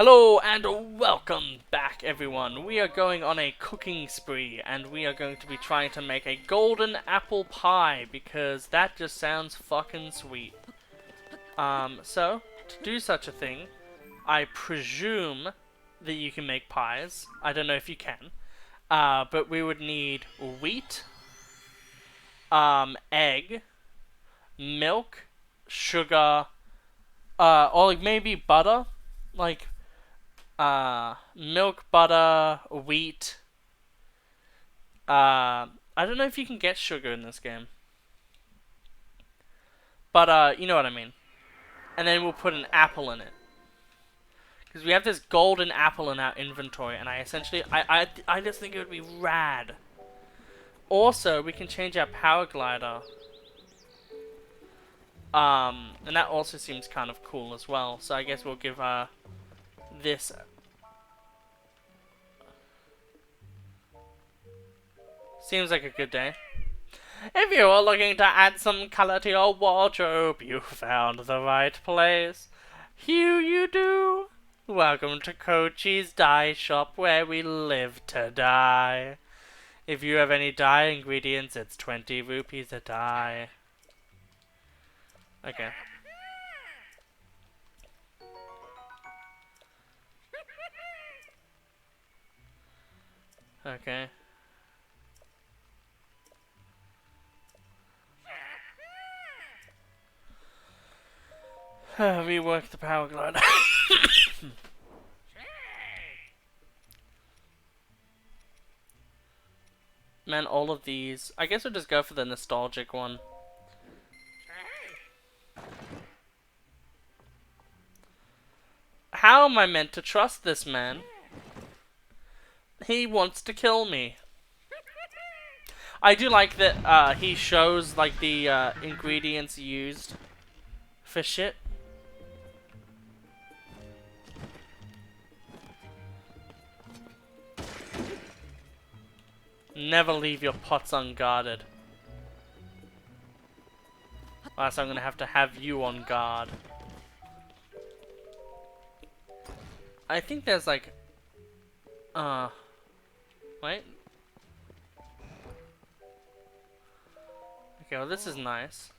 Hello and welcome back everyone. We are going on a cooking spree and we are going to be trying to make a golden apple pie because that just sounds fucking sweet. So to do such a thing, I presume that you can make pies. I don't know if you can. But we would need wheat, egg, milk, sugar, or like maybe butter. Like milk, butter, wheat. I don't know if you can get sugar in this game. But, you know what I mean. And then we'll put an apple in it. Because we have this golden apple in our inventory, and I just think it would be rad. Also, we can change our power glider. And that also seems kind of cool as well. So I guess we'll give, this. Seems like a good day. If you are looking to add some color to your wardrobe, you found the right place. Here you do. Welcome to Kochi's Dye Shop, where we live to dye. If you have any dye ingredients, it's 20 rupees a dye. Okay. Okay. Rework the power glider. Man, all of these. I guess we'll just go for the nostalgic one. How am I meant to trust this man? He wants to kill me. I do like that he shows like the ingredients used for shit. Never leave your pots unguarded. Or else I'm gonna have you on guard. I think there's like wait. Okay, well this is nice.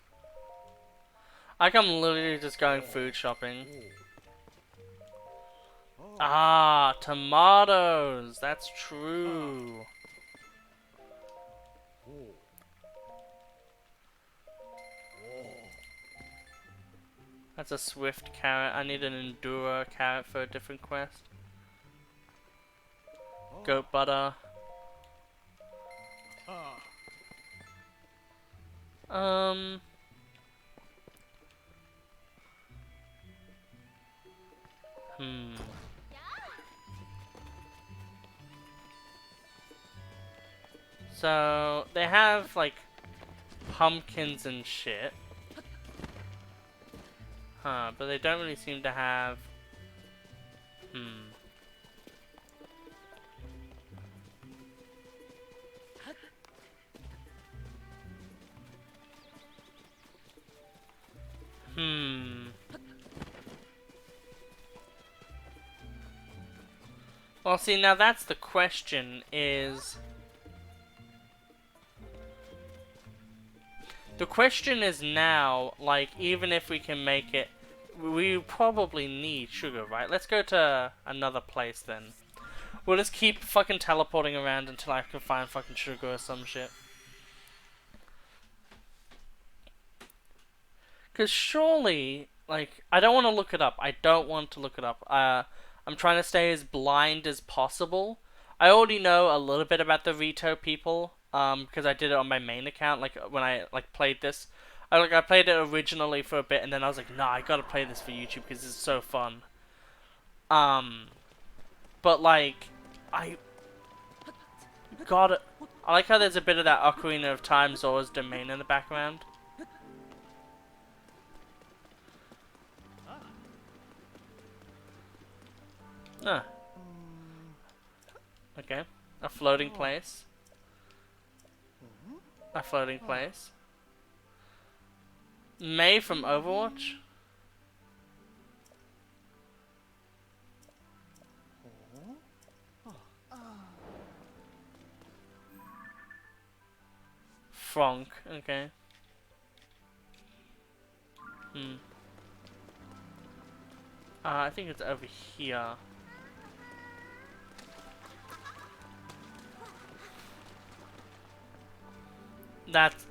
Like I'm literally just going food shopping. Ah, tomatoes! That's true. That's a swift carrot. I need an enduro carrot for a different quest. Goat butter. So, they have, like, pumpkins and shit. Huh, but they don't really seem to have... Well, see, now that's the question, is... The question is now, like, even if we can make it, we probably need sugar, right? Let's go to another place then. We'll just keep fucking teleporting around until I can find fucking sugar or some shit. Because surely, like, I don't want to look it up. I don't want to look it up. I'm trying to stay as blind as possible. I already know a little bit about the Rito people. Because I did it on my main account, like when I played this, I played it originally for a bit, and then I was like, nah, I gotta play this for YouTube because it's so fun. But like, I got it. I like how there's a bit of that Ocarina of Time Zora's Domain in the background. Ah. Okay, a floating place. A floating place. May from Overwatch? Franck. Okay. I think it's over here.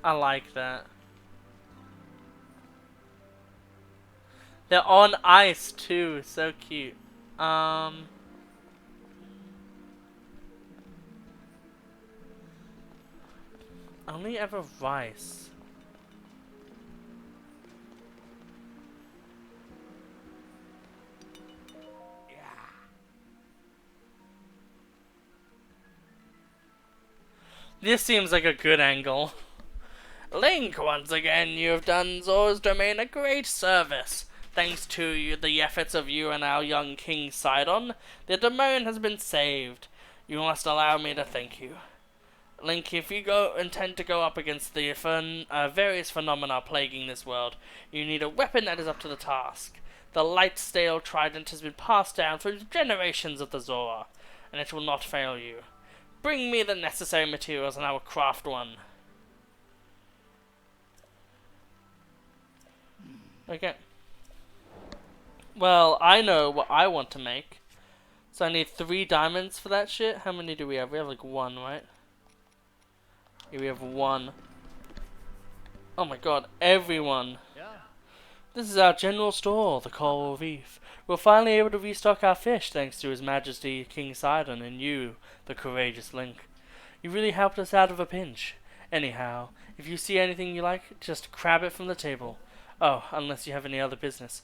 I like that. They're on ice too, so cute. Only ever rice. This seems like a good angle. Link, once again, you have done Zora's domain a great service. Thanks to the efforts of you and our young King Sidon, the domain has been saved. You must allow me to thank you. Link, if you intend to go up against the various phenomena plaguing this world, you need a weapon that is up to the task. The light steel trident has been passed down through generations of the Zora, and it will not fail you. Bring me the necessary materials and I will craft one. Okay. Well, I know what I want to make. So I need 3 diamonds for that shit. How many do we have? We have like 1, right? Yeah, we have 1. Oh my god, everyone. Yeah. This is our general store, the Coral Reef. We're finally able to restock our fish thanks to His Majesty King Sidon and you, the courageous Link. You really helped us out of a pinch. Anyhow, if you see anything you like, just grab it from the table. Oh, unless you have any other business.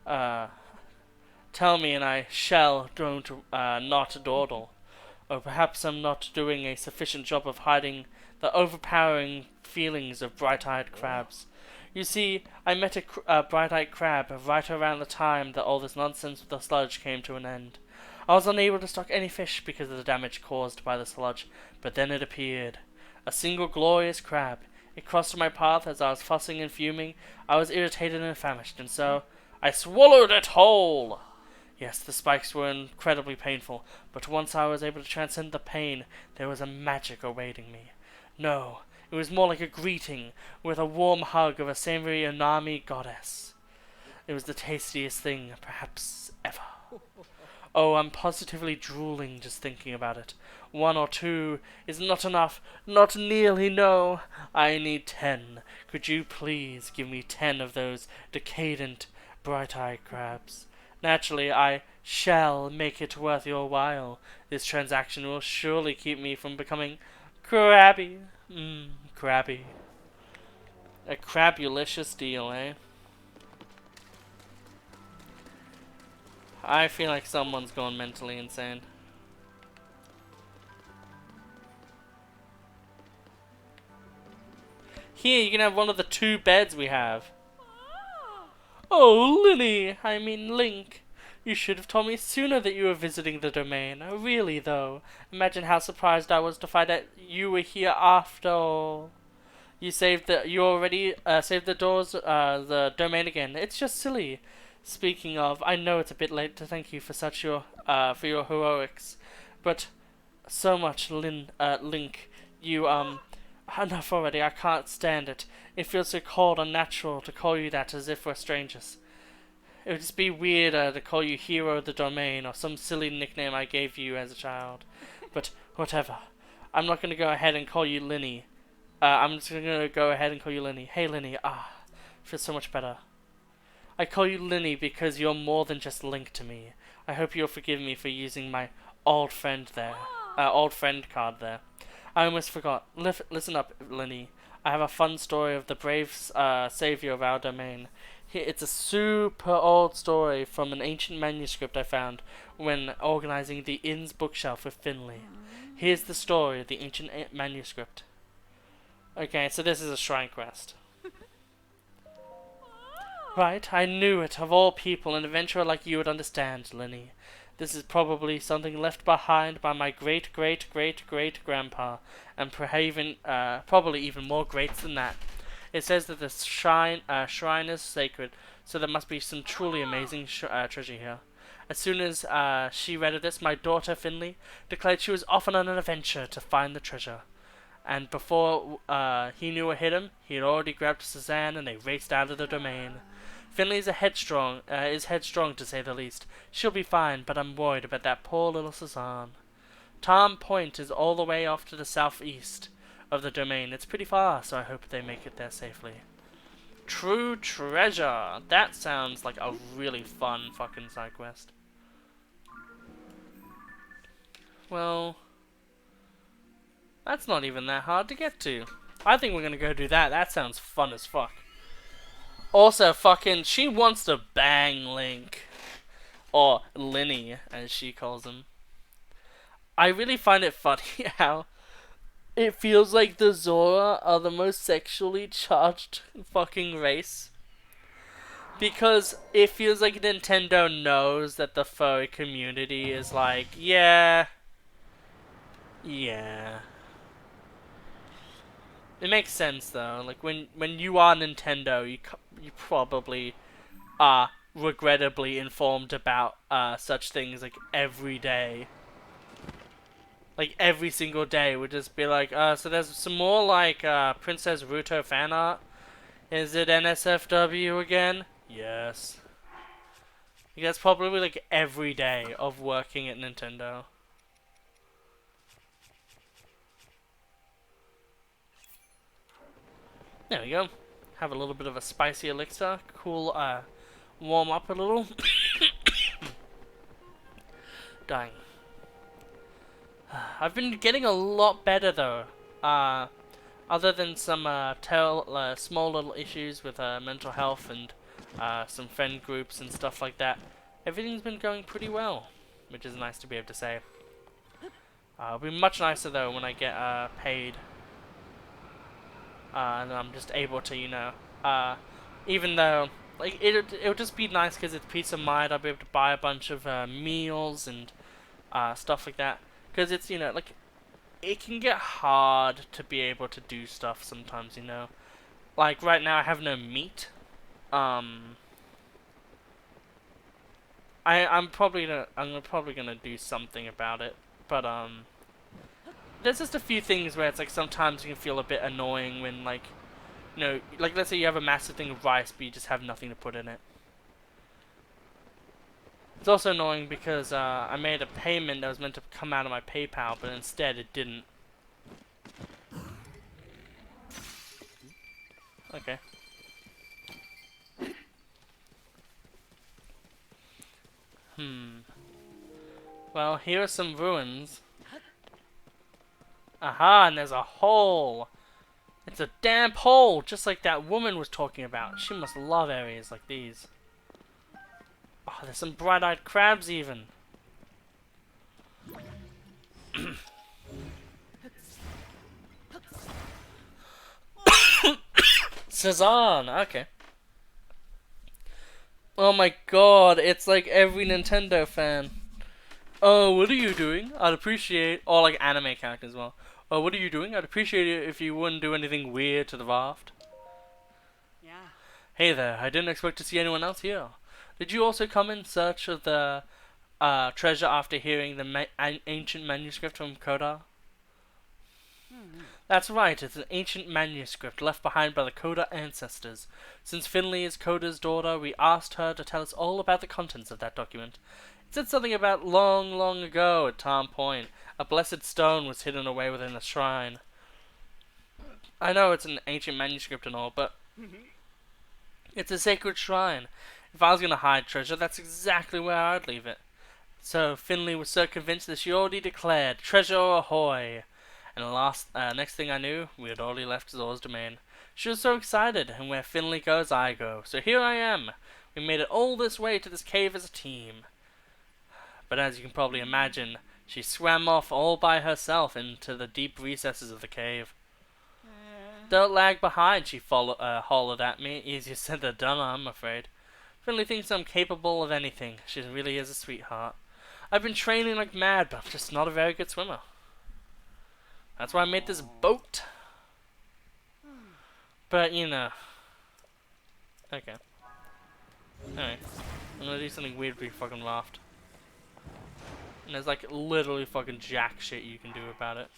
Tell me and I shall not dawdle. Or perhaps I'm not doing a sufficient job of hiding the overpowering feelings of bright-eyed crabs. You see, I met a bright-eyed crab right around the time that all this nonsense with the sludge came to an end. I was unable to stock any fish because of the damage caused by the sludge, but then it appeared. A single glorious crab. It crossed my path as I was fussing and fuming. I was irritated and famished, and so I swallowed it whole! Yes, the spikes were incredibly painful, but once I was able to transcend the pain, there was a magic awaiting me. No, it was more like a greeting, with a warm hug of a savory Unami goddess. It was the tastiest thing, perhaps, ever. Oh, I'm positively drooling just thinking about it. 1 or 2 is not enough. Not nearly, no. I need 10. Could you please give me 10 of those decadent, bright-eyed crabs? Naturally, I shall make it worth your while. This transaction will surely keep me from becoming crabby. Crabby. A crabulicious deal, eh? I feel like someone's gone mentally insane. Here, you can have one of the 2 beds we have. Oh, Link. You should have told me sooner that you were visiting the domain. Really, though. Imagine how surprised I was to find that you were here after all. You already saved the domain again. It's just silly. Speaking of, I know it's a bit late to thank you for for your heroics, but so much, Link. You enough already. I can't stand it. It feels so cold and unnatural to call you that as if we're strangers. It would just be weird to call you Hero of the Domain or some silly nickname I gave you as a child. But whatever. I'm not going to go ahead and call you Linny. I'm just going to go ahead and call you Linny. Hey, Linny. Feels so much better. I call you Linny because you're more than just Link to me. I hope you'll forgive me for using my old friend card there. I almost forgot. Listen up, Linny. I have a fun story of the brave savior of our domain. It's a super old story from an ancient manuscript I found when organizing the inn's bookshelf with Finley. Here's the story of the ancient manuscript. Okay, so this is a shrine quest. Right, I knew it. Of all people, an adventurer like you would understand, Linny. This is probably something left behind by my great-great-great-great-grandpa, and probably even more greats than that. It says that the shrine is sacred, so there must be some truly amazing treasure here. As soon as she read of this, my daughter Finley declared she was off on an adventure to find the treasure. And before he knew what hit him, he had already grabbed Suzanne and they raced out of the domain. Finley is headstrong to say the least. She'll be fine, but I'm worried about that poor little Suzanne. Tom Point is all the way off to the southeast of the domain. It's pretty far, so I hope they make it there safely. True Treasure. That sounds like a really fun fucking side quest. Well, that's not even that hard to get to. I think we're gonna go do that. That sounds fun as fuck. Also, fucking, she wants to bang Link. Or Linny, as she calls him. I really find it funny how it feels like the Zora are the most sexually charged fucking race. Because it feels like Nintendo knows that the furry community is like, yeah. It makes sense though. Like when you are Nintendo, you probably are regrettably informed about such things like every day. Like every single day would just be like, so there's some more like Princess Ruto fan art. Is it NSFW again? Yes. That's probably like every day of working at Nintendo. There we go. Have a little bit of a spicy elixir. Cool, warm up a little. Dying. I've been getting a lot better though. Other than some small little issues with mental health and some friend groups and stuff like that, everything's been going pretty well, which is nice to be able to say. It'll be much nicer though when I get paid. And I'm just able to, you know, even though, like, it'll just be nice because it's peace of mind. I'll be able to buy a bunch of meals and stuff like that. Because it's, you know, like, it can get hard to be able to do stuff sometimes, you know. Like, right now I have no meat. I'm probably gonna do something about it. But, there's just a few things where it's like sometimes you can feel a bit annoying when like, you know, like let's say you have a massive thing of rice but you just have nothing to put in it. It's also annoying because I made a payment that was meant to come out of my PayPal but instead it didn't. Okay. Well, here are some ruins. Aha, and there's a hole. It's a damp hole, just like that woman was talking about. She must love areas like these. Oh, there's some bright-eyed crabs even. Cezanne, okay. Oh my god, it's like every Nintendo fan. Oh, what are you doing? I'd appreciate... Or like anime characters as well. Oh, what are you doing? I'd appreciate it if you wouldn't do anything weird to the raft. Yeah. Hey there, I didn't expect to see anyone else here. Did you also come in search of the treasure after hearing the ancient manuscript from Koda? That's right, it's an ancient manuscript left behind by the Koda ancestors. Since Finley is Koda's daughter, we asked her to tell us all about the contents of that document. It said something about long, long ago at Tom Point. A blessed stone was hidden away within the shrine. I know it's an ancient manuscript and all, but it's a sacred shrine. If I was going to hide treasure, that's exactly where I'd leave it. So Finley was so convinced that she already declared, "Treasure ahoy!" And next thing I knew, we had already left Zora's domain. She was so excited, and where Finley goes, I go. So here I am. We made it all this way to this cave as a team. But as you can probably imagine, she swam off all by herself into the deep recesses of the cave. Don't lag behind, she hollered at me. Easier said than done, I'm afraid. Finley thinks I'm capable of anything. She really is a sweetheart. I've been training like mad, but I'm just not a very good swimmer. That's why I made this boat. But, you know. Okay. Alright. I'm gonna do something weird with your fucking raft. And there's like literally fucking jack shit you can do about it.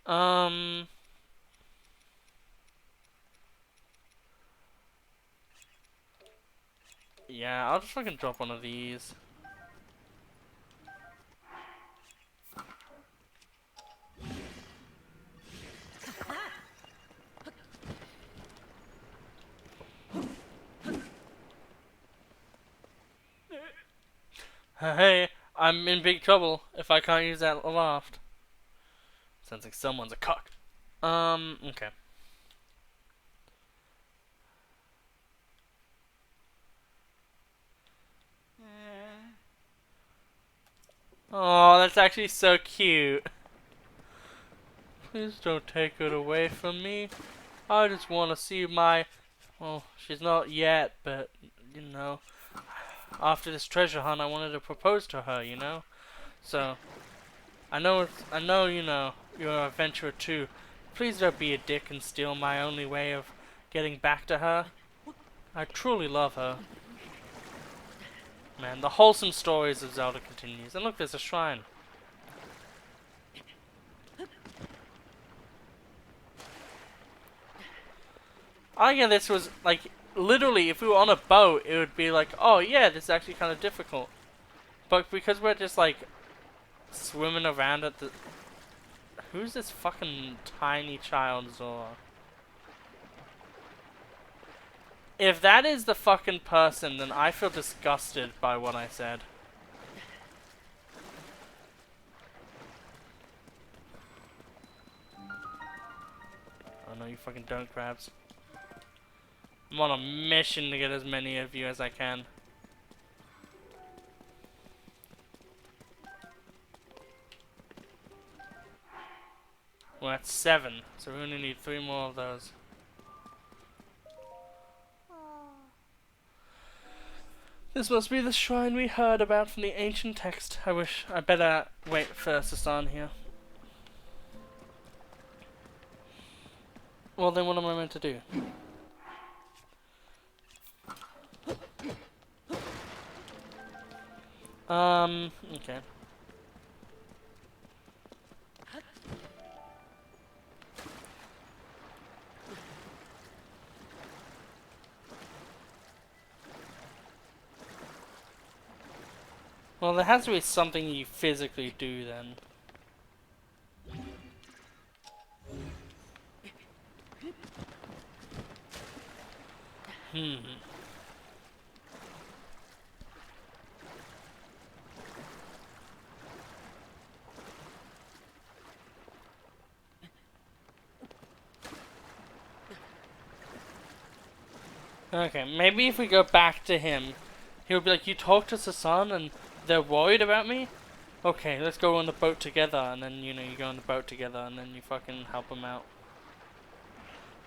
Um. Yeah, I'll just fucking drop one of these. Hey, I'm in big trouble if I can't use that loft. Sounds like someone's a cuck. Okay. Oh, that's actually so cute. Please don't take it away from me. I just want to see my... Well, she's not yet, but, you know... After this treasure hunt, I wanted to propose to her, you know? So, I know, you know, you're an adventurer too. Please don't be a dick and steal my only way of getting back to her. I truly love her. Man, the wholesome stories of Zelda continues. And look, there's a shrine. I think this was, like, literally, if we were on a boat, it would be like, oh yeah, this is actually kind of difficult. But because we're just, like, swimming around at the... Who's this fucking tiny child, Zora? If that is the fucking person, then I feel disgusted by what I said. Oh no, you fucking don't, crabs. I'm on a mission to get as many of you as I can. We're at 7, so we only need 3 more of those. This must be the shrine we heard about from the ancient text. I better wait for Sasan here. Well, then what am I meant to do? Okay. Well, there has to be something you physically do then. Okay, maybe if we go back to him, he'll be like, you talked to Sasan and they're worried about me? Okay, let's go on the boat together, and then, you know, you go on the boat together, and then you fucking help him out.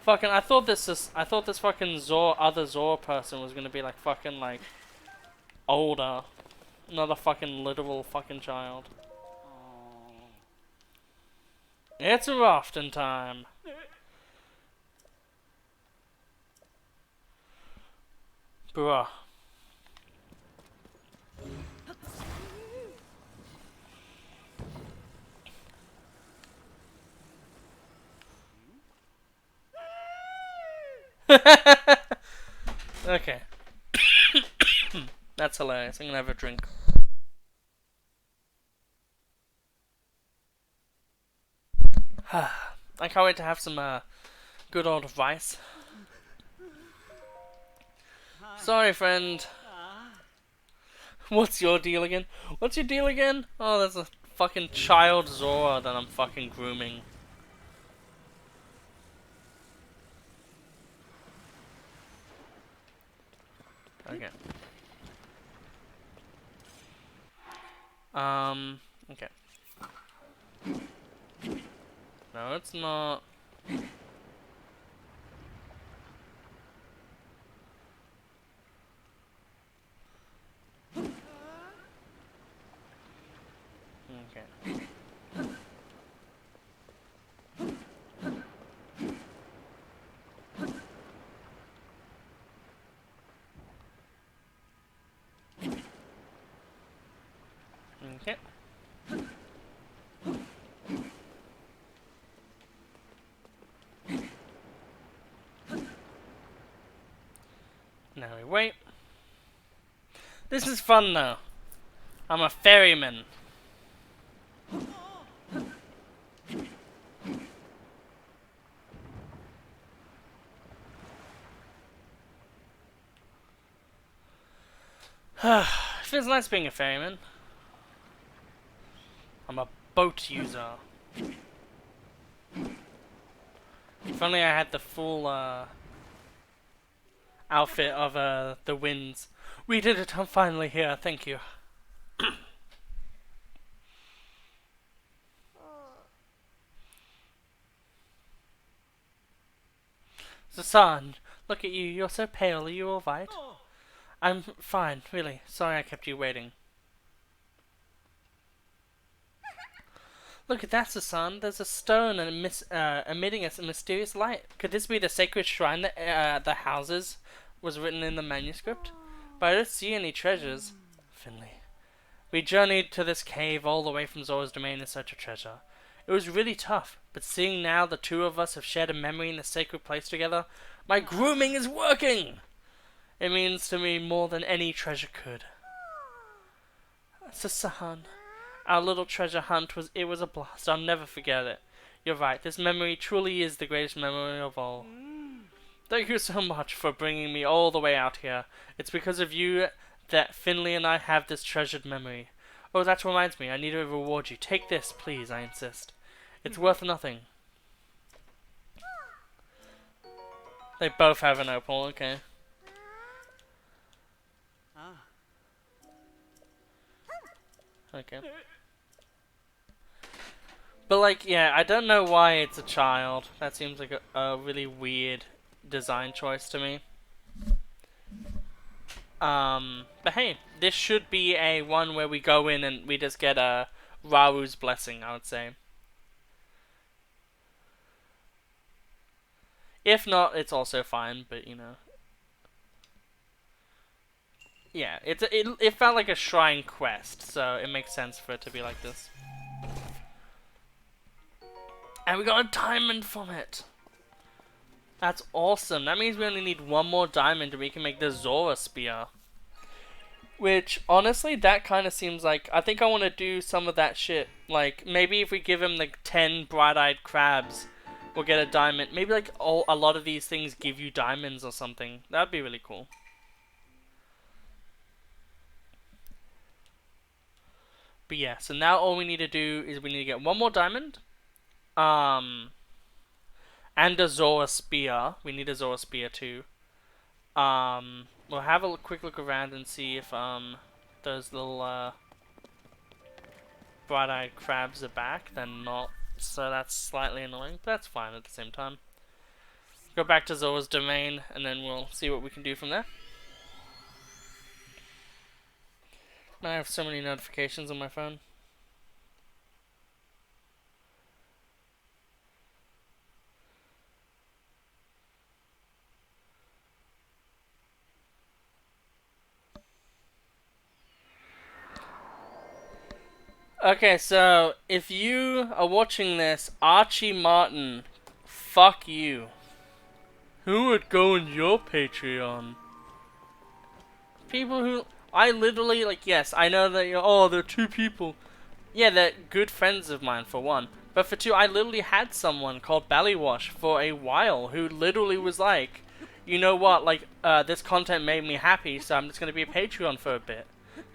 Fucking, I thought this fucking other Zora person was gonna be like fucking like older, not a fucking literal fucking child. It's rafting time. Bruh. Okay. That's hilarious. I'm gonna have a drink. I can't wait to have some good old rice. Sorry, friend. What's your deal again? What's your deal again? Oh, there's a fucking child Zora that I'm fucking grooming. Okay. Okay. No, it's not. Okay. Okay. Now we wait. This is fun though. I'm a ferryman. It feels nice being a ferryman. I'm a boat user. If only I had the full outfit of the winds. We did it, I'm finally here, thank you. Zasan, look at you, you're so pale, are you alright? I'm fine, really. Sorry I kept you waiting. Look at that, Zasan. There's a stone and emitting a mysterious light. Could this be the sacred shrine that the houses was written in the manuscript? But I don't see any treasures. Finley. We journeyed to this cave all the way from Zora's domain in search of treasure. It was really tough, but seeing now the two of us have shared a memory in the sacred place together, my grooming is working! It means to me more than any treasure could. Zasan. Our little treasure hunt was a blast. I'll never forget it. You're right. This memory truly is the greatest memory of all. Thank you so much for bringing me all the way out here. It's because of you that Finley and I have this treasured memory. Oh, that reminds me. I need to reward you. Take this, please, I insist. It's worth nothing. They both have an opal, okay. Okay. But like, yeah, I don't know why it's a child. That seems like a really weird design choice to me. But hey, this should be a one where we go in and we just get a Raru's blessing, I would say. If not, it's also fine, but you know. Yeah, it felt like a shrine quest, so it makes sense for it to be like this. And we got a diamond from it! That's awesome. That means we only need one more diamond and we can make the Zora spear. Which, honestly, that kind of seems like... I think I want to do some of that shit. Like, maybe if we give him like 10 bright-eyed crabs, we'll get a diamond. Maybe like a lot of these things give you diamonds or something. That'd be really cool. But yeah, so now all we need to do is we need to get one more diamond. And a Zora spear. We need a Zora spear too. We'll have a quick look around and see if those little bright-eyed crabs are back. They're not, so that's slightly annoying, but that's fine at the same time. Go back to Zora's domain, and then we'll see what we can do from there. I have so many notifications on my phone. Okay, so if you are watching this, Archie Martin, fuck you. Who would go in your Patreon? People who... I literally, like, yes, I know that you're, oh, they're two people. Yeah, they're good friends of mine, for one. But for two, I literally had someone called Ballywash for a while who literally was like, you know what, like, this content made me happy, so I'm just going to be a Patreon for a bit.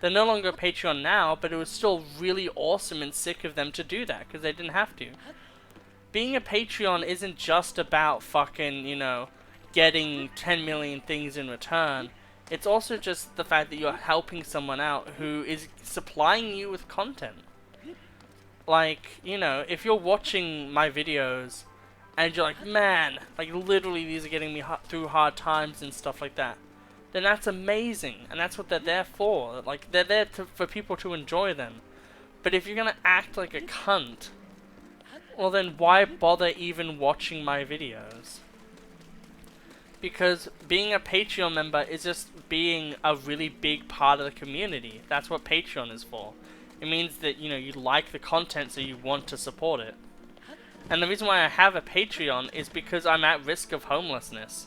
They're no longer a Patreon now, but it was still really awesome and sick of them to do that, because they didn't have to. Being a Patreon isn't just about fucking, you know, getting 10 million things in return. It's also just the fact that you're helping someone out who is supplying you with content. Like, you know, if you're watching my videos and you're like, man, like literally these are getting me through hard times and stuff like that, then that's amazing, and that's what they're there for. Like, they're there for people to enjoy them. But if you're gonna act like a cunt, well then why bother even watching my videos? Because being a Patreon member is just being a really big part of the community. That's what Patreon is for. It means that, you know, you like the content so you want to support it. And the reason why I have a Patreon is because I'm at risk of homelessness.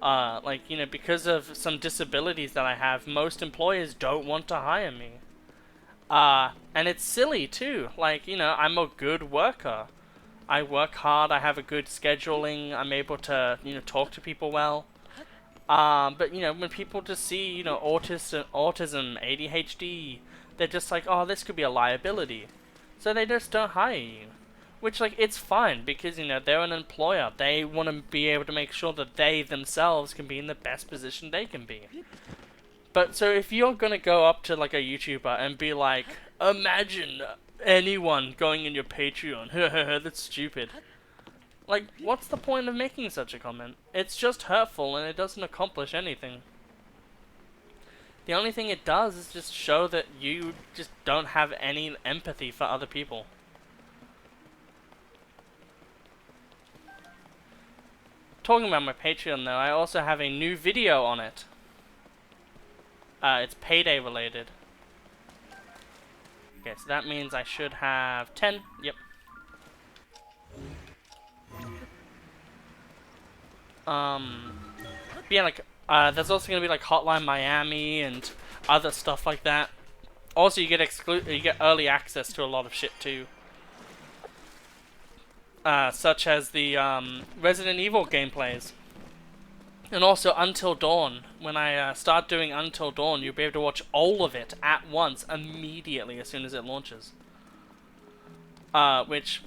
Like, because of some disabilities that I have, most employers don't want to hire me. And it's silly too. Like, I'm a good worker. I work hard, I have a good scheduling, I'm able to, talk to people well. But, when people just see, autism, ADHD, they're just like, oh, this could be a liability. So they just don't hire you. Which, like, it's fine because, they're an employer. They want to be able to make sure that they themselves can be in the best position they can be. But, so if you're gonna go up to, like, a YouTuber and be like, imagine anyone going in your Patreon, that's stupid. Like, what's the point of making such a comment? It's just hurtful and it doesn't accomplish anything. The only thing it does is just show that you just don't have any empathy for other people. Talking about my Patreon though, I also have a new video on it. It's payday related. Okay, so that means I should have 10. Yep. Yeah, like, there's also gonna be like Hotline Miami and other stuff like that. Also, you get early access to a lot of shit too. Such as the Resident Evil gameplays. And also Until Dawn. When I start doing Until Dawn, you'll be able to watch all of it at once, immediately, as soon as it launches. Which,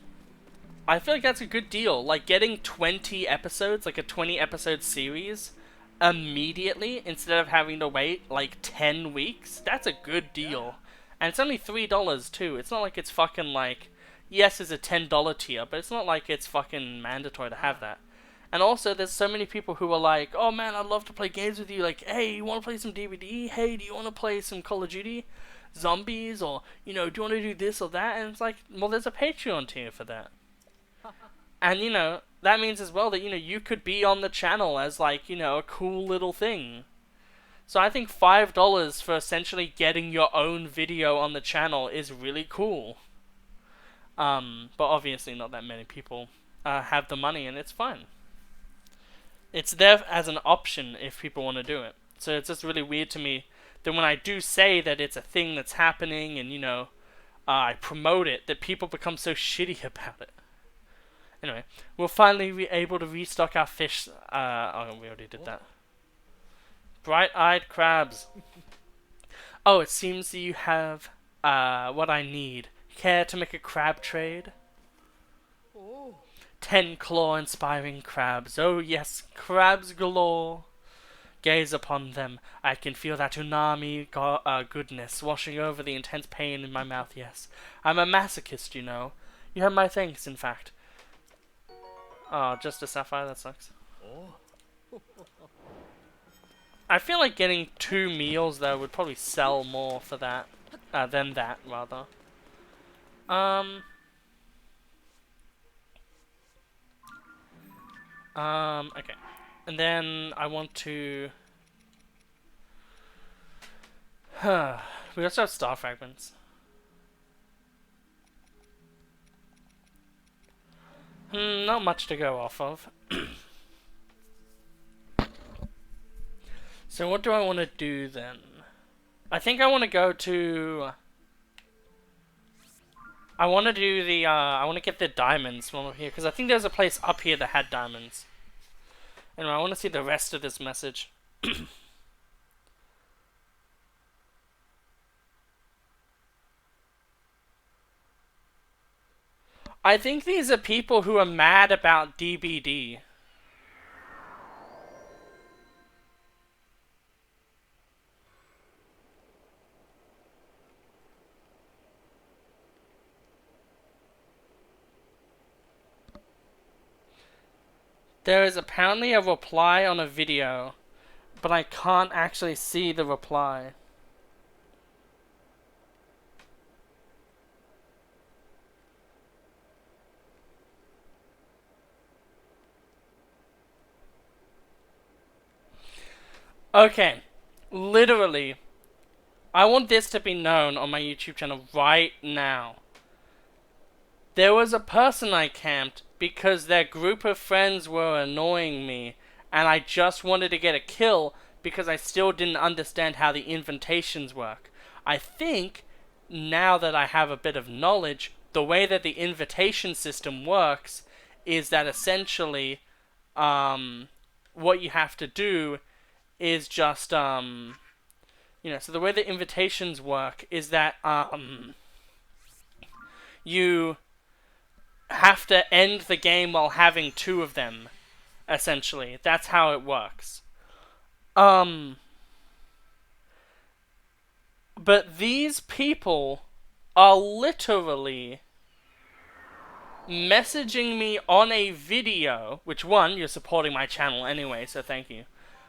I feel like that's a good deal. Like, getting 20 episodes, like a 20 episode series, immediately, instead of having to wait, like, 10 weeks, that's a good deal. And it's only $3, too. It's not like it's fucking, like, yes, it's a $10 tier, but it's not like it's fucking mandatory to have that. And also, there's so many people who are like, oh man, I'd love to play games with you. Like, hey, you want to play some DVD? Hey, do you want to play some Call of Duty? Zombies? Or, do you want to do this or that? And it's like, well, there's a Patreon tier for that. And, that means as well that, you could be on the channel as, like, a cool little thing. So I think $5 for essentially getting your own video on the channel is really cool. But obviously not that many people have the money, and it's fine. It's there as an option if people want to do it. So it's just really weird to me that when I do say that it's a thing that's happening and, I promote it, that people become so shitty about it. Anyway, we'll finally be able to restock our fish. Oh, we already did that. Bright-eyed crabs. Oh, it seems that you have what I need. Care to make a crab trade? 10 claw-inspiring crabs. Oh yes, crabs galore. Gaze upon them. I can feel that umami goodness washing over the intense pain in my mouth, yes. I'm a masochist, You have my thanks, in fact. Oh, just a sapphire? That sucks. I feel like getting 2 meals, though, would probably sell more for that. Than that, rather. Okay. And then I want to... we also have star fragments. Not much to go off of. So what do I want to do then? I think I want to go to... I want to do the, I want to get the diamonds from over here, because I think there's a place up here that had diamonds. Anyway, I want to see the rest of this message. I think these are people who are mad about DBD. There is apparently a reply on a video, but I can't actually see the reply. Okay, literally, I want this to be known on my YouTube channel right now. There was a person I camped because their group of friends were annoying me, and I just wanted to get a kill because I still didn't understand how the invitations work. I think, now that I have a bit of knowledge, the way that the invitation system works is that essentially, what you have to do is just, so the way the invitations work is that, you have to end the game while having 2 of them, essentially. That's how it works. But these people are literally messaging me on a video, which 1, you're supporting my channel anyway, so thank you.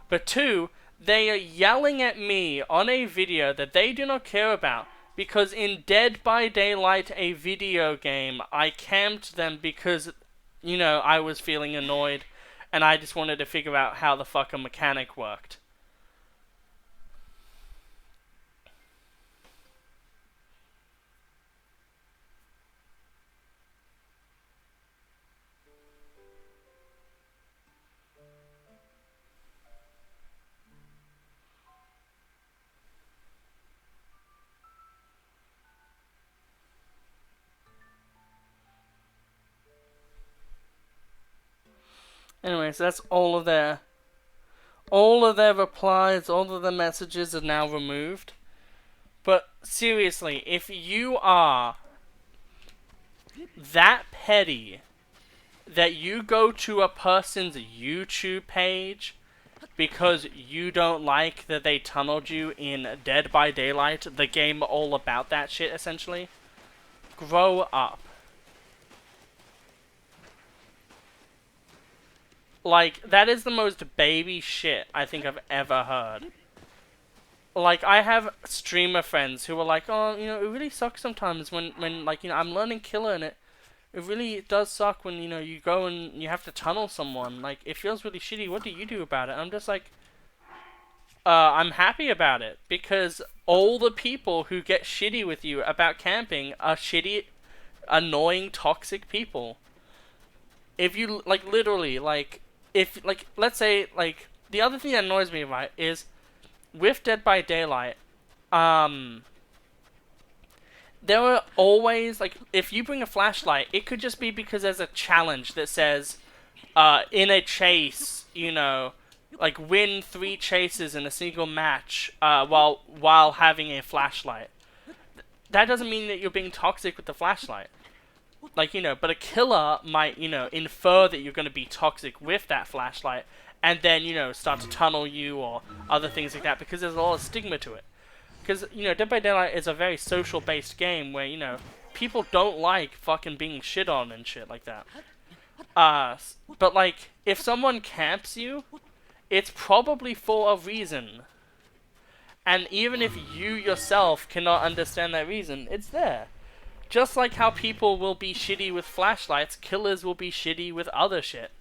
But 2, they are yelling at me on a video that they do not care about, because in Dead by Daylight, a video game, I camped them because, I was feeling annoyed, and I just wanted to figure out how the fuck a mechanic worked. Anyways, that's all of their replies, all of the messages are now removed. But seriously, if you are that petty that you go to a person's YouTube page because you don't like that they tunneled you in Dead by Daylight, the game all about that shit, essentially, grow up. Like, that is the most baby shit I think I've ever heard. Like, I have streamer friends who are like, oh, it really sucks sometimes when I'm learning killer and it really does suck when, you go and you have to tunnel someone. Like, it feels really shitty. What do you do about it? And I'm just like, I'm happy about it. Because all the people who get shitty with you about camping are shitty, annoying, toxic people. If you, literally, if, let's say, the other thing that annoys me, right, is with Dead by Daylight, there are always, if you bring a flashlight, it could just be because there's a challenge that says, in a chase, win 3 chases in a single match, while having a flashlight. That doesn't mean that you're being toxic with the flashlight. But a killer might, infer that you're going to be toxic with that flashlight, and then, start to tunnel you or other things like that, because there's a lot of stigma to it. Because, Dead by Daylight is a very social-based game where, people don't like fucking being shit on and shit like that. But, if someone camps you, it's probably for a reason. And even if you yourself cannot understand that reason, it's there. Just like how people will be shitty with flashlights, killers will be shitty with other shit.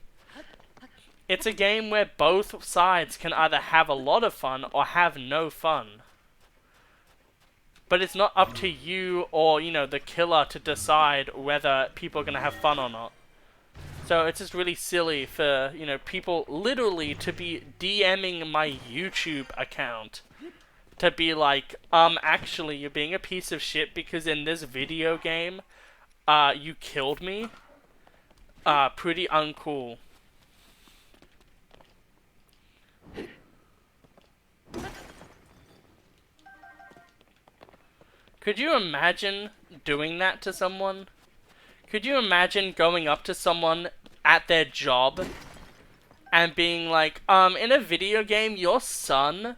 It's a game where both sides can either have a lot of fun or have no fun. But it's not up to you or, the killer to decide whether people are going to have fun or not. So it's just really silly for, people literally to be DMing my YouTube account. To be like, actually, you're being a piece of shit because in this video game, you killed me. Pretty uncool. Could you imagine doing that to someone? Could you imagine going up to someone at their job and being like, in a video game, your son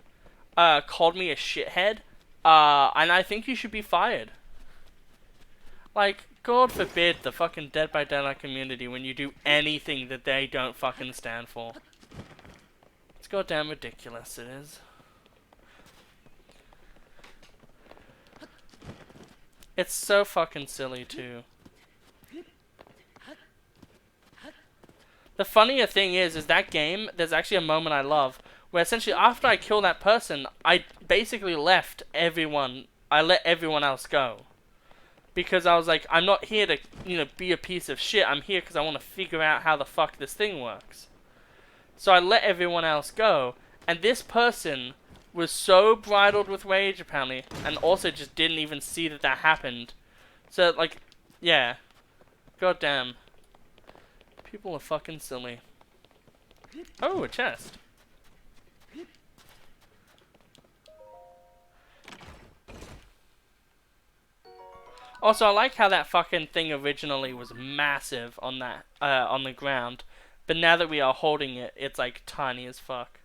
called me a shithead, and I think you should be fired. God forbid the fucking Dead by Daylight community when you do anything that they don't fucking stand for. It's goddamn ridiculous, it is. It's so fucking silly, too. The funnier thing is that game, there's actually a moment I love, where essentially after I kill that person, I basically left everyone, I let everyone else go. Because I was like, I'm not here to, be a piece of shit, I'm here because I want to figure out how the fuck this thing works. So I let everyone else go, and this person was so bridled with rage apparently, and also just didn't even see that that happened. So like, yeah, goddamn, people are fucking silly. Oh, a chest. Also, I like how that fucking thing originally was massive on that on the ground, but now that we are holding it, it's like tiny as fuck.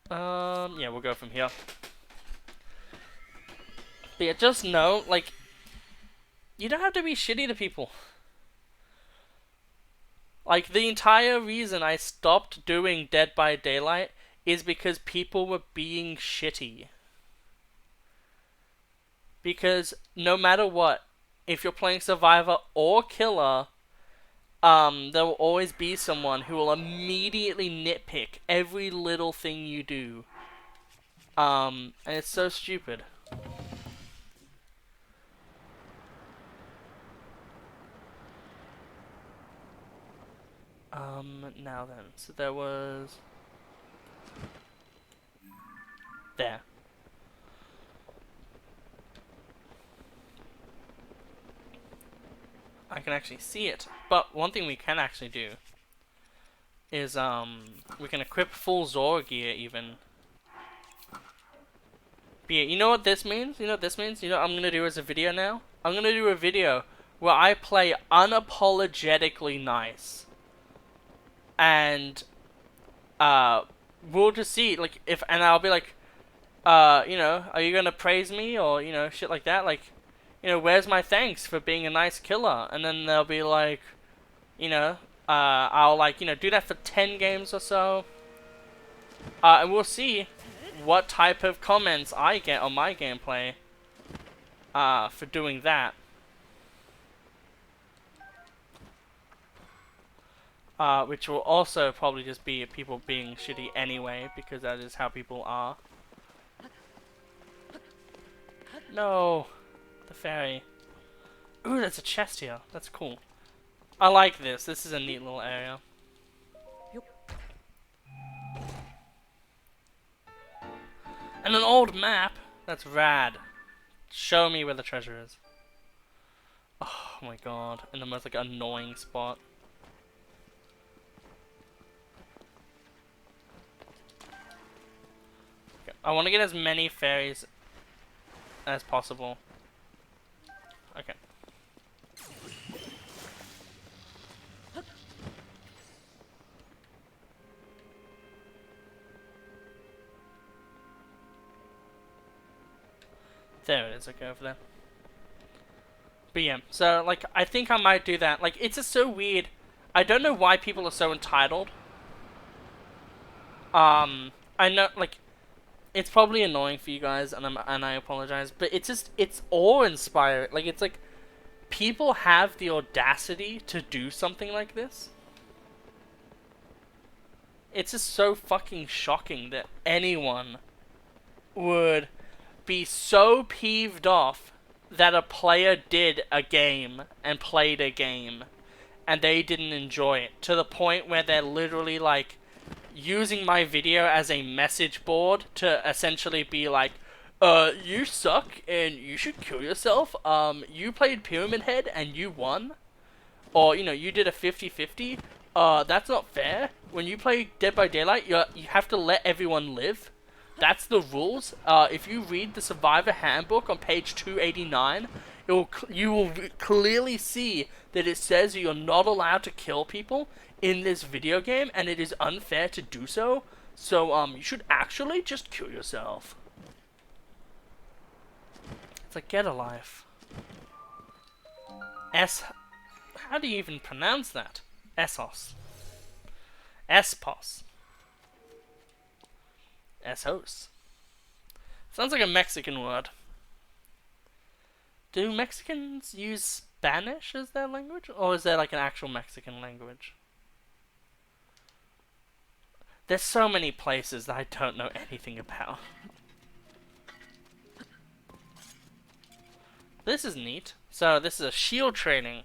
Yeah, we'll go from here. But yeah, just know, like, you don't have to be shitty to people. Like, the entire reason I stopped doing Dead by Daylight is because people were being shitty. Because no matter what, if you're playing Survivor or Killer, there will always be someone who will immediately nitpick every little thing you do. And it's so stupid. Now then, so there was... There. I can actually see it. But one thing we can actually do is, we can equip full Zora gear even. But yeah, you know what this means? You know what this means? You know what I'm gonna do as a video now? I'm gonna do a video where I play unapologetically nice. And, we'll just see, like, if, and I'll be like, you know, are you gonna praise me? Or, you know, shit like that, like, you know, where's my thanks for being a nice killer? And then they'll be like, you know, I'll, like, you know, do that for 10 games or so. And we'll see what type of comments I get on my gameplay, for doing that. Which will also probably just be people being shitty anyway, because that is how people are. No! The fairy. Ooh, there's a chest here. That's cool. I like this. This is a neat little area. And an old map. That's rad. Show me where the treasure is. Oh my god. In the most, like, annoying spot. Okay. I want to get as many fairies as possible. Okay. There it is, okay, over there. But yeah, so, like, I think I might do that. Like, it's just so weird. I don't know why people are so entitled. I know, like, it's probably annoying for you guys, and I apologize, but it's just, it's awe-inspiring. Like, it's like, people have the audacity to do something like this. It's just so fucking shocking that anyone would be so peeved off that a player did a game and played a game and they didn't enjoy it, to the point where they're literally like using my video as a message board to essentially be like, you suck and you should kill yourself, you played Pyramid Head and you won, or, you know, you did a 50-50, that's not fair. When you play Dead by Daylight, you have to let everyone live. That's the rules. If you read the Survivor Handbook on page 289, you will clearly see that it says you're not allowed to kill people in this video game, and it is unfair to do so. So, you should actually just kill yourself. It's like, get a life. How do you even pronounce that? Essos. Espos. Esos. Sounds like a Mexican word. Do Mexicans use Spanish as their language? Or is there like an actual Mexican language? There's so many places that I don't know anything about. This is neat. So this is a shield training.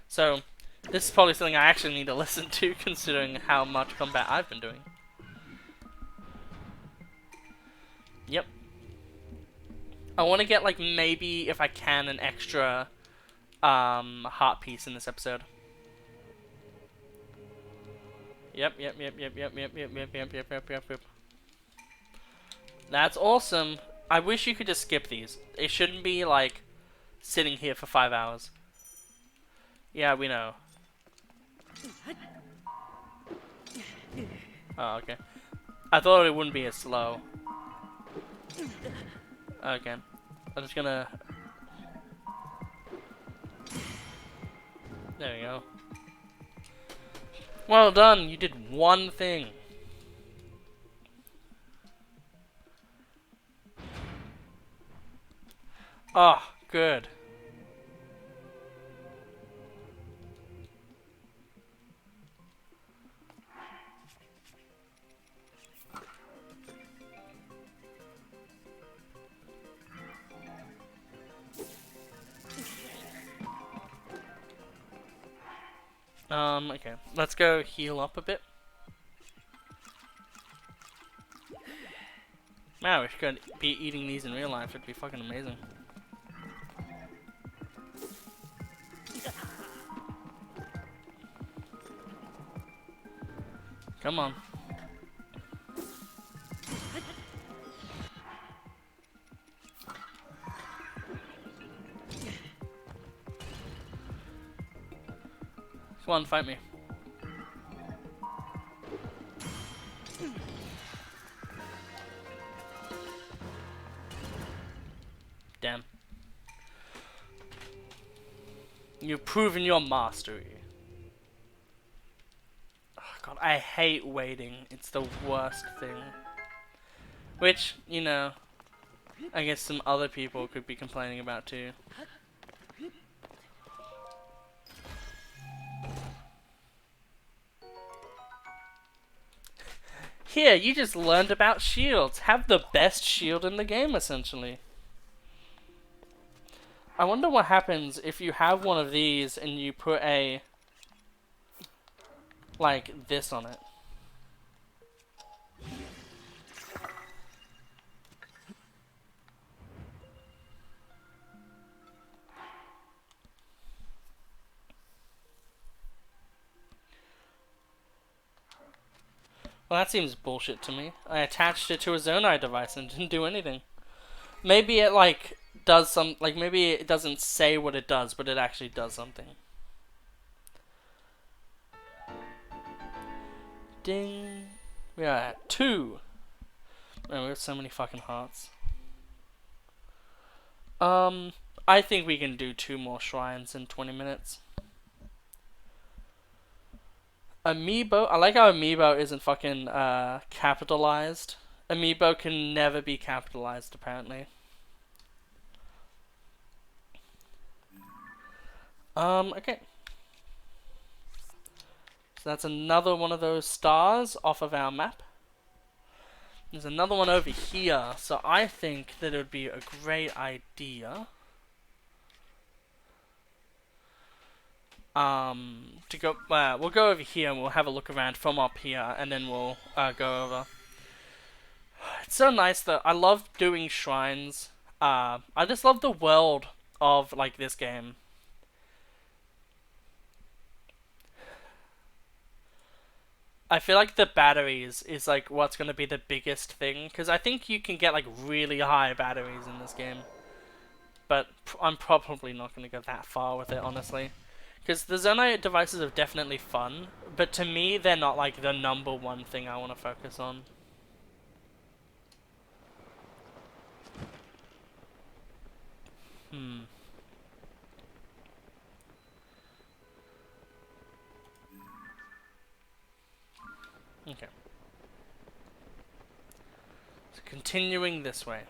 So This is probably something I actually need to listen to, considering how much combat I've been doing. Yep. I want to get, like, maybe, if I can, an extra heart piece in this episode. Yep. That's awesome. I wish you could just skip these. It shouldn't be, like, sitting here for 5 hours. Yeah, we know. Oh, okay. I thought it wouldn't be as slow. Okay. I'm just gonna... There we go. Well done, you did one thing. Oh, good. Okay. Let's go heal up a bit. Man, we could be eating these in real life. It'd be fucking amazing. Come on. Come on, fight me. Damn. You've proven your mastery. Oh, God, I hate waiting. It's the worst thing. Which, you know, I guess some other people could be complaining about too. Here, you just learned about shields. Have the best shield in the game, essentially. I wonder what happens if you have one of these and you put a... like this on it. Well, that seems bullshit to me. I attached it to a Zonai device and didn't do anything. Maybe it, like, does some... like, maybe it doesn't say what it does, but it actually does something. Ding. We are at 2. Man, we have so many fucking hearts. I think we can do 2 more shrines in 20 minutes. Amiibo. I like how Amiibo isn't fucking capitalized. Amiibo can never be capitalized, apparently. Okay. So that's another one of those stars off of our map. There's another one over here, so I think that it would be a great idea to go, we'll go over here and we'll have a look around from up here, and then we'll go over. It's so nice though. I love doing shrines. I just love the world of, like, this game. I feel like the batteries is, like, what's going to be the biggest thing, because I think you can get, like, really high batteries in this game. But I'm probably not going to go that far with it, honestly. Because the Zonai devices are definitely fun, but to me, they're not, like, the #1 thing I want to focus on. Okay. So continuing this way.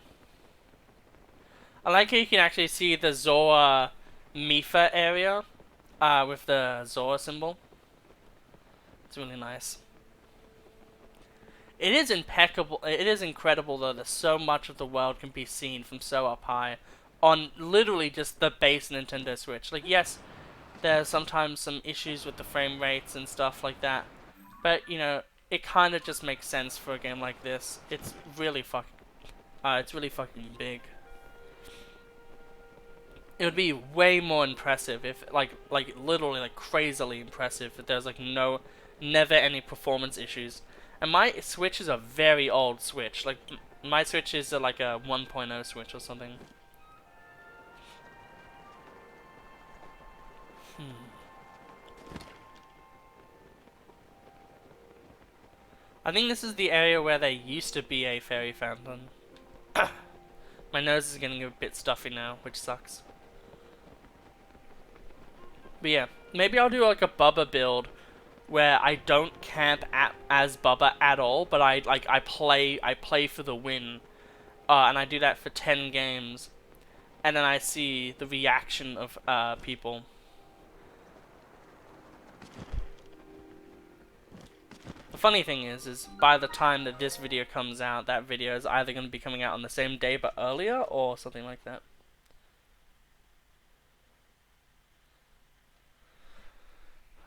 I like how you can actually see the Zora Mifa area with the Zora symbol. It's really nice. It is impeccable. It is incredible though that so much of the world can be seen from so up high on literally just the base Nintendo Switch. Like, yes, There's sometimes some issues with the frame rates and stuff like that. But, you know, it kind of just makes sense for a game like this. It's really fucking big. It would be way more impressive if, like literally, like crazily impressive if there's like never any performance issues. And my Switch is a very old Switch. Like, my Switch is like a 1.0 Switch or something. I think this is the area where there used to be a fairy fountain. My nose is getting a bit stuffy now, which sucks. But yeah, maybe I'll do like a Bubba build where I don't camp as Bubba at all, but I play for the win, and I do that for 10 games, and then I see the reaction of people. The funny thing is by the time that this video comes out, that video is either going to be coming out on the same day but earlier, or something like that.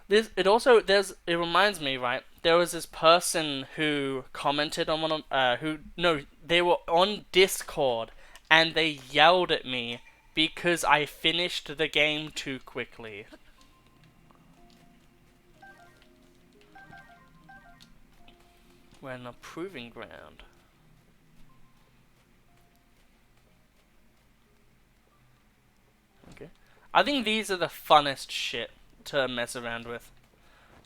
It reminds me, right? There was this person who commented on one of, they were on Discord and they yelled at me because I finished the game too quickly. We're in a proving ground. Okay. I think these are the funnest shit to mess around with.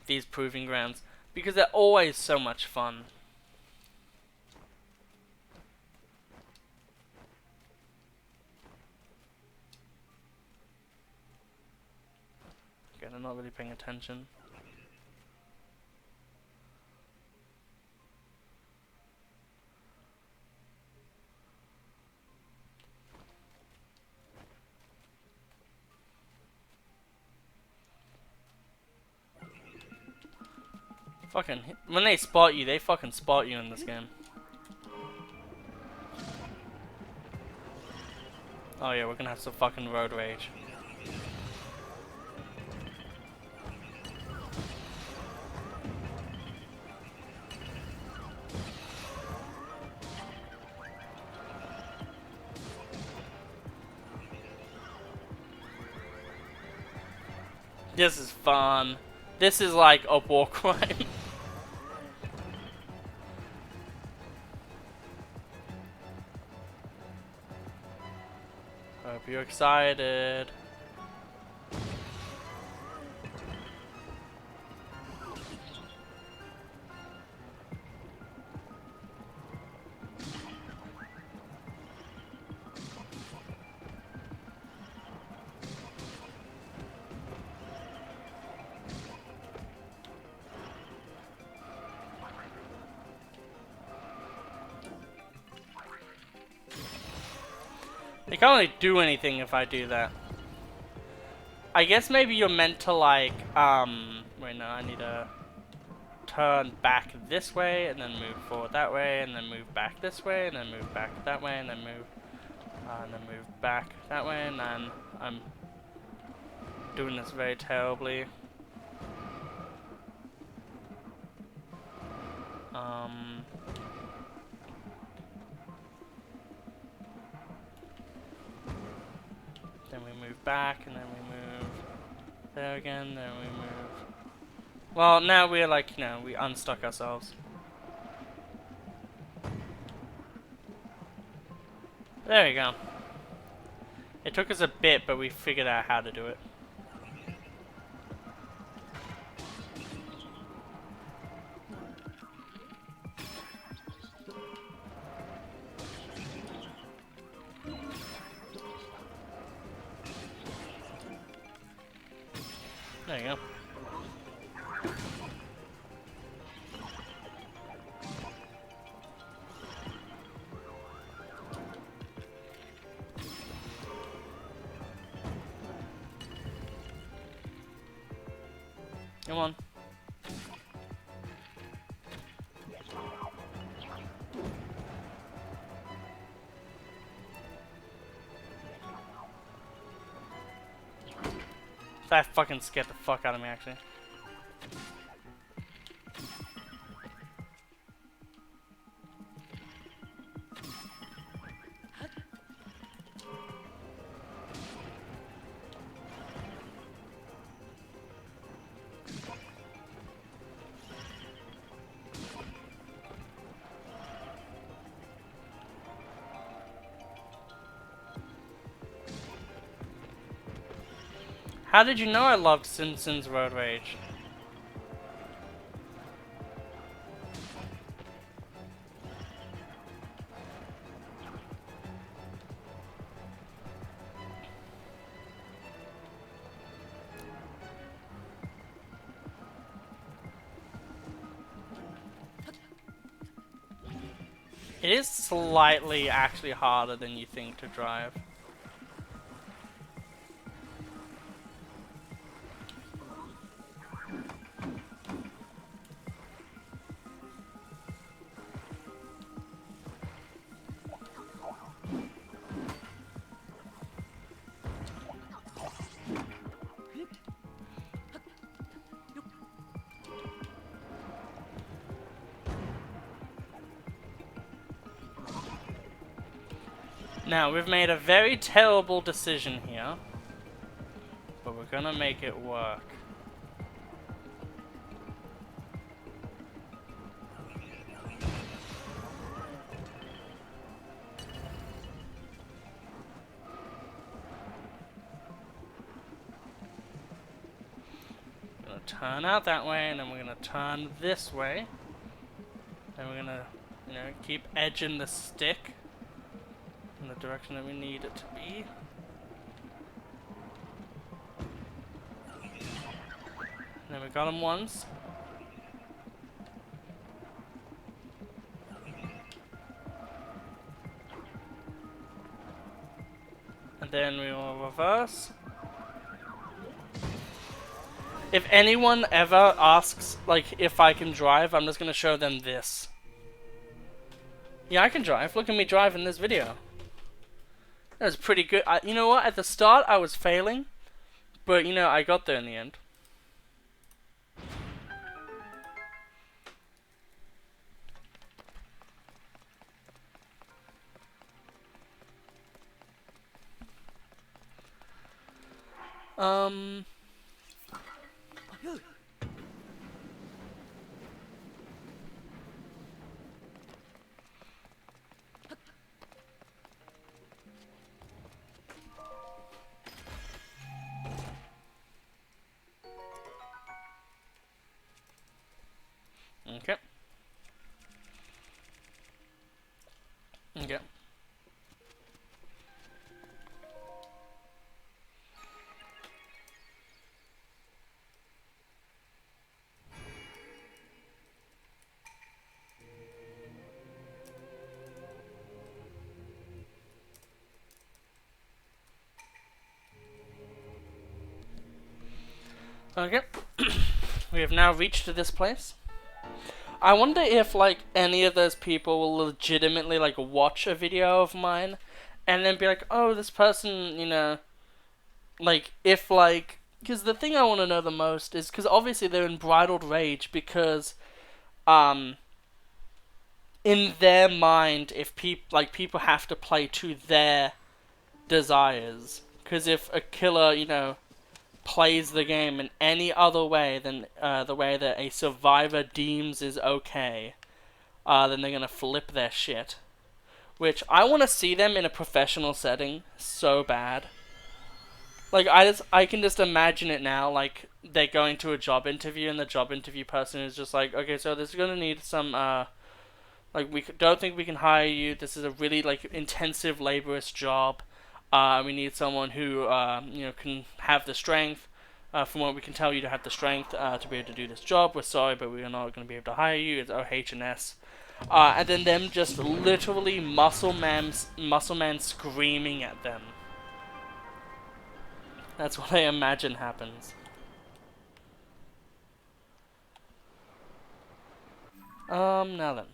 These proving grounds. Because they're always so much fun. Okay, they're not really paying attention. Fucking, when they spot you, they fucking spot you in this game. Oh yeah, we're gonna have some fucking road rage. This is fun. This is like a war crime. Hope you're excited. They can't really do anything if I do that. I guess maybe you're meant to like, wait no, I need to turn back this way, and then move forward that way, and then move back this way, and then move back that way, and then move back that way, and then I'm doing this very terribly. Then we move back, and then we move there again, then we move. Well, now we're like, you know, we unstuck ourselves. There we go. It took us a bit, but we figured out how to do it. There you go. Come on. That fucking scared the fuck out of me, actually. How did you know I loved Simpsons Road Rage? It is slightly actually harder than you think to drive. Now, we've made a very terrible decision here, but we're gonna make it work. We're gonna turn out that way, and then we're gonna turn this way. And we're gonna, you know, keep edging the stick in the direction that we need it to be. And then we got him once. And then we will reverse. If anyone ever asks, like, if I can drive, I'm just gonna show them this. Yeah, I can drive. Look at me drive in this video. That was pretty good. You know what? At the start, I was failing. But, you know, I got there in the end. Okay. Okay. Okay. We have now reached this place. I wonder if, like, any of those people will legitimately, like, watch a video of mine and then be like, oh, this person, you know, like, if, like, because the thing I want to know the most is, because obviously they're in bridled rage because, in their mind, if people have to play to their desires, because if a killer, you know, plays the game in any other way than the way that a survivor deems is okay, then they're gonna flip their shit. Which I want to see them in a professional setting so bad. Like I can just imagine it now. Like they're going to a job interview and the job interview person is just like, okay, so this is gonna need some like we don't think we can hire you. This is a really like intensive laborious job. We need someone who you know, can have the strength. From what we can tell, you to have the strength to be able to do this job. We're sorry, but we are not going to be able to hire you. It's OH&S. And then them just literally muscle man screaming at them. That's what I imagine happens. Now then.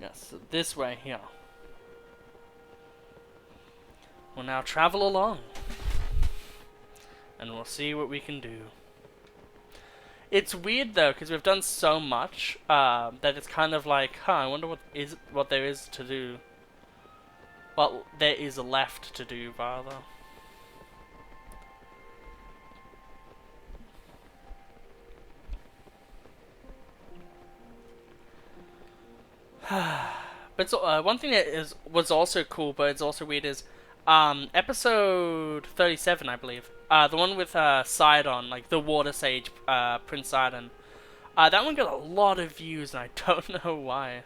Yes, so this way here. We'll now travel along. And we'll see what we can do. It's weird though, because we've done so much that it's kind of like, huh, I wonder what there is to do. What there is left to do, rather. But it's, one thing that was also cool, but it's also weird, is episode 37, I believe. The one with Sidon, like the Water Sage, Prince Sidon. That one got a lot of views, and I don't know why.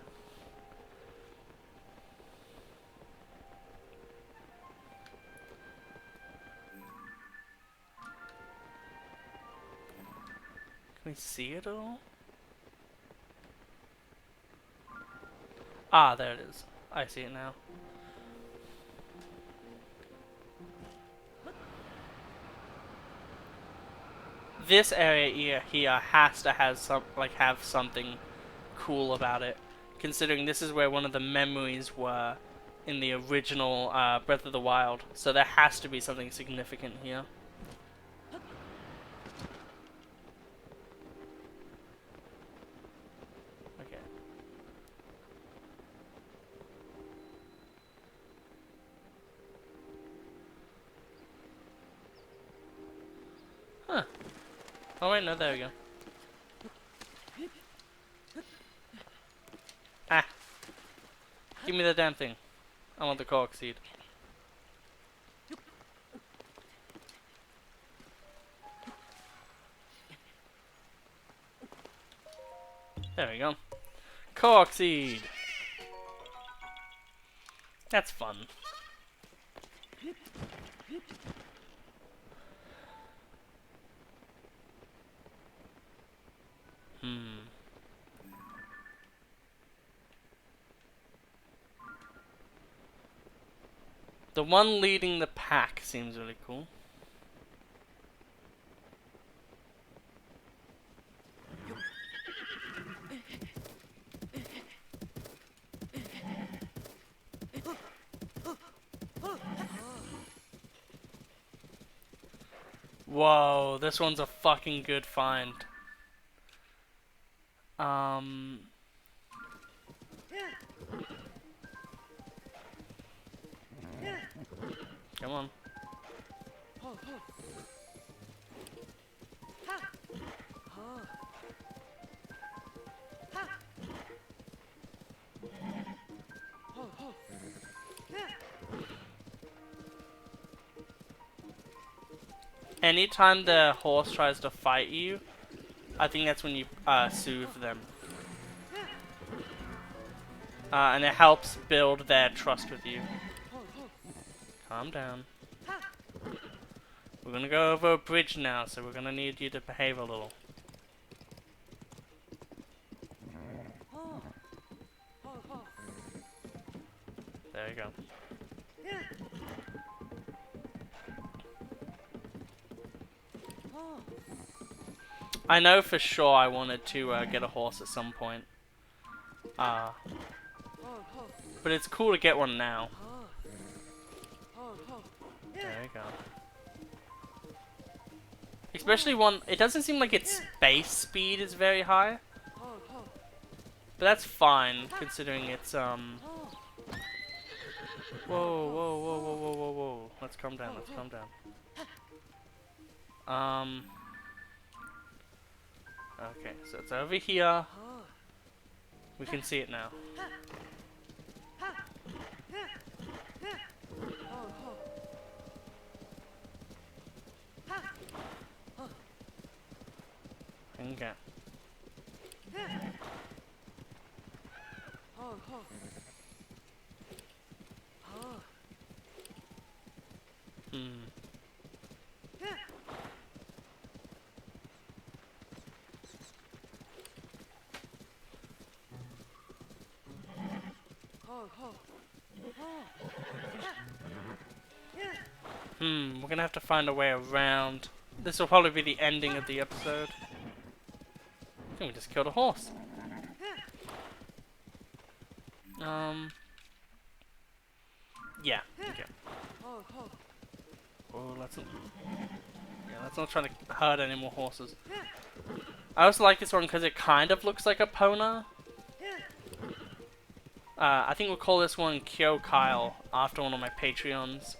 Can we see it at all? Ah, there it is. I see it now. This area here has to have something cool about it, considering this is where one of the memories were in the original Breath of the Wild. So there has to be something significant here. Okay. Huh. Oh wait, no, there we go. Ah! Give me the damn thing. I want the cork seed. There we go. Cork seed! That's fun. The one leading the pack seems really cool. Whoa, this one's a fucking good find. Come on. Anytime the horse tries to fight you, I think that's when you soothe them. And it helps build their trust with you. Calm down. We're gonna go over a bridge now, so we're gonna need you to behave a little. There you go. I know for sure I wanted to get a horse at some point. But it's cool to get one now. There you go. Especially one, it doesn't seem like its base speed is very high. But that's fine, considering it's, Whoa, whoa, whoa, whoa, whoa, whoa, whoa. Let's calm down, let's calm down. Okay, so it's over here. We can see it now. Okay. We're gonna have to find a way around. This will probably be the ending of the episode. I think we just killed a horse. Yeah, okay. Oh, let's not try to hurt any more horses. I also like this one because it kind of looks like a Pona. I think we'll call this one Kyo Kyle after one of my Patreons.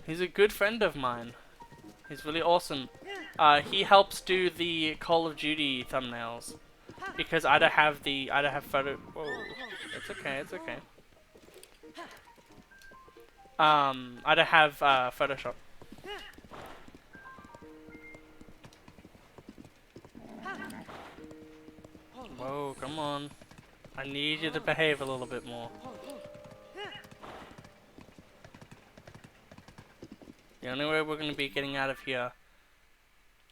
He's a good friend of mine. He's really awesome. He helps do the Call of Duty thumbnails because I don't have photo. Whoa, it's okay, it's okay. I don't have Photoshop. Whoa, come on. I need you to behave a little bit more. The only way we're going to be getting out of here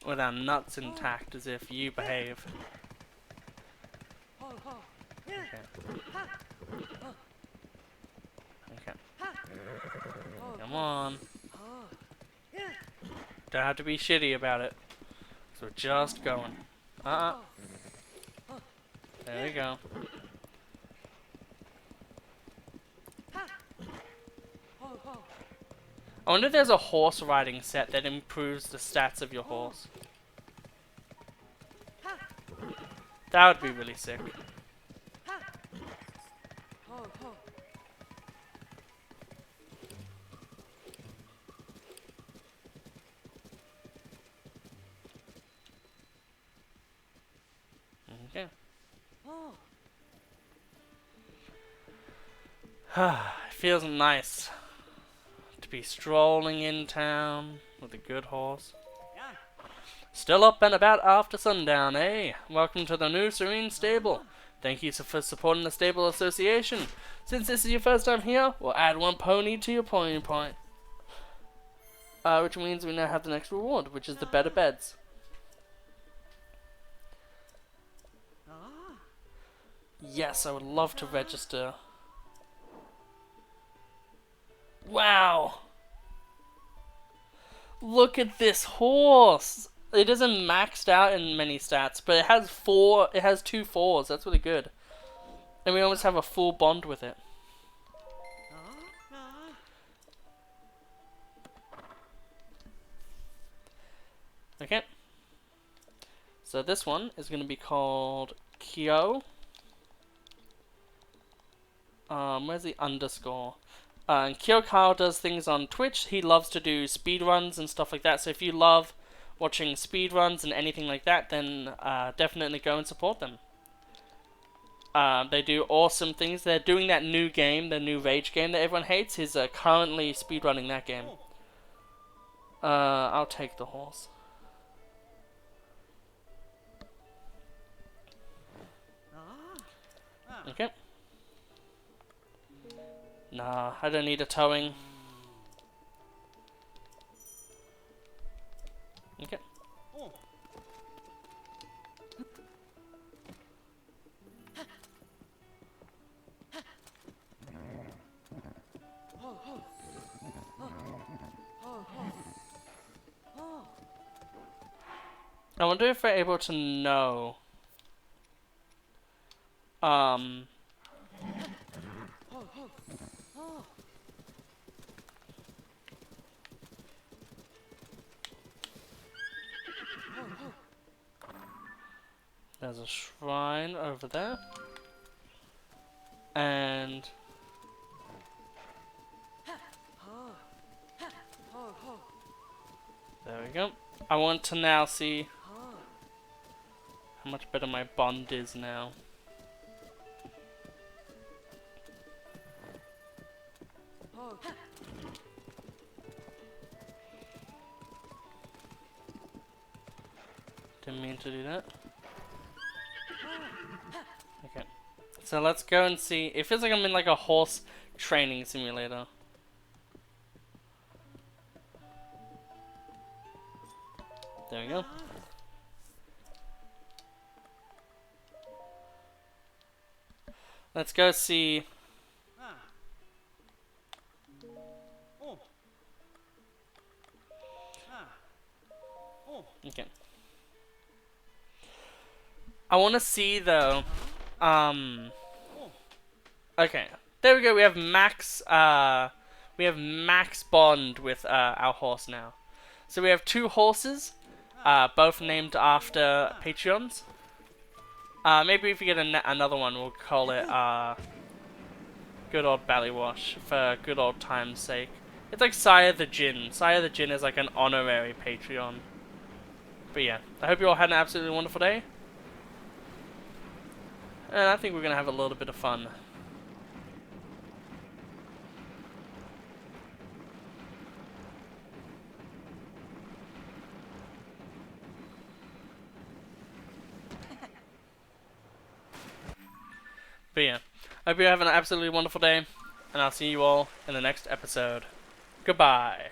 with our nuts intact is if you behave. Okay. Okay. Come on. Don't have to be shitty about it. So we're just going. There we go. I wonder if there's a horse riding set that improves the stats of your horse. That would be really sick. Okay. It feels nice to be strolling in town with a good horse. Still up and about after sundown, eh? Welcome to the new Serene Stable. Thank you for supporting the Stable Association. Since this is your first time here, we'll add one pony to your pony point. Which means we now have the next reward, which is the better beds. Yes, I would love to register. Wow! Look at this horse! It isn't maxed out in many stats, but it has two fours. That's really good. And we almost have a full bond with it. Okay. So this one is going to be called Kyo. Where's the underscore? And Kyo Kyle does things on Twitch. He loves to do speedruns and stuff like that. So if you love watching speedruns and anything like that, then definitely go and support them. They do awesome things. They're doing that new game, the new Rage game that everyone hates. He's currently speedrunning that game. I'll take the horse. Okay. Nah, I don't need a towing. Okay. I wonder if we're able to know. There's a shrine over there. And there we go. I want to now see how much better my bond is now. Didn't mean to do that. Okay. So let's go and see. It feels like I'm in like a horse training simulator. There we go. Let's go see. Okay. I want to see though. Okay. There we go. We have max. we have max bond with our horse now. So we have 2 horses, both named after Patreons. Maybe if we get another one, we'll call it Good Old Ballywash for good old time's sake. It's like Sire the Jinn. Sire the Jinn is like an honorary Patreon. But yeah, I hope you all had an absolutely wonderful day. And I think we're going to have a little bit of fun. But yeah, I hope you have an absolutely wonderful day. And I'll see you all in the next episode. Goodbye.